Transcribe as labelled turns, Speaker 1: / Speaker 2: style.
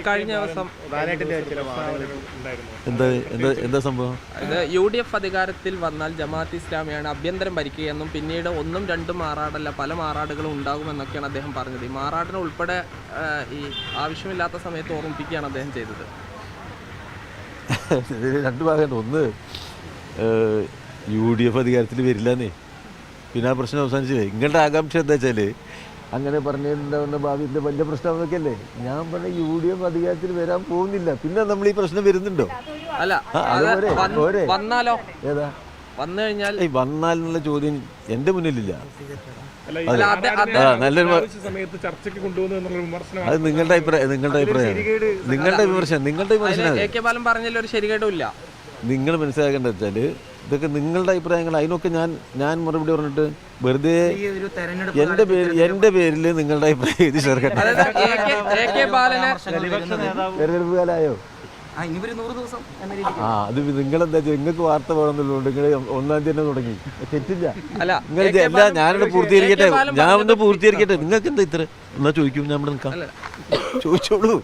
Speaker 1: കഴിഞ്ഞ ദിവസം
Speaker 2: എന്താ സംഭവം?
Speaker 1: ഇത് UDF അധികാരത്തിൽ വന്നാൽ ജമാഅത്ത് ഇസ്ലാമിയാണ് ആഭ്യന്തരം ഭരിക്കുകയെന്നും പിന്നീട് 1ഉം 2ഉം മാറാടല്ല പല മാറാടുകളും ഉണ്ടാകുമെന്നൊക്കെയാണ് അദ്ദേഹം പറഞ്ഞത്. ഈ മാറാടിനെ ഉൾപ്പെടെ ഈ ആവശ്യമില്ലാത്ത സമയത്ത് ഓർമ്മിപ്പിക്കുകയാണ് അദ്ദേഹം ചെയ്തത്.
Speaker 2: രണ്ട് ഭാഗമുണ്ട്. ഒന്ന് UDF അധികാരത്തിൽ വരില്ലെന്നേ, പിന്നെ ആ പ്രശ്നം അവസാനിച്ചില്ലേ. നിങ്ങളുടെ ആകാംക്ഷ എന്താ വെച്ചാൽ അങ്ങനെ പറഞ്ഞിട്ടുണ്ടാവുന്ന ഭാവിയിൽ വലിയ പ്രശ്നം എന്നൊക്കെയല്ലേ. ഞാൻ പറഞ്ഞ UDF അധികാരത്തിൽ വരാൻ പോകുന്നില്ല, പിന്നെ നമ്മൾ ഈ പ്രശ്നം വരുന്നുണ്ടോ?
Speaker 1: അല്ല വന്നാലോ?
Speaker 2: ഏതാ
Speaker 1: വന്നു കഴിഞ്ഞാൽ
Speaker 2: വന്നാൽ എന്നുള്ള ചോദ്യം എൻ്റെ മുന്നിലില്ല. അത് നിങ്ങളുടെ അഭിപ്രായം, നിങ്ങളുടെ വിമർശനം.
Speaker 1: AK ബാലൻ പറഞ്ഞതിൽ ഒരു ശരികേടും ഇല്ല.
Speaker 2: നിങ്ങൾ മനസ്സിലാക്കേണ്ടത് വെച്ചാൽ ഇതൊക്കെ നിങ്ങളുടെ അഭിപ്രായങ്ങൾ. അതിനൊക്കെ ഞാൻ മറുപടി പറഞ്ഞിട്ട് വെറുതെ എൻ്റെ പേരിൽ നിങ്ങളുടെ അഭിപ്രായം എഴുതി ചേർക്കട്ടെ. തെരഞ്ഞെടുപ്പ് കാലമായോ? അത് നിങ്ങളെന്താ വെച്ചാൽ നിങ്ങൾക്ക് വാർത്ത വേണമെന്നുള്ളതുകൊണ്ട് നിങ്ങൾ 1-ാം തീയതി തന്നെ തുടങ്ങി. തെറ്റില്ല. നിങ്ങൾ ഞാനൊന്ന് പൂർത്തീകരിക്കട്ടെ. നിങ്ങൾക്ക് എന്താ ഇത്ര എന്നാ ചോദിക്കും, ഞാൻ ഇവിടെ നിൽക്കാം. ചോദിച്ചോളൂ.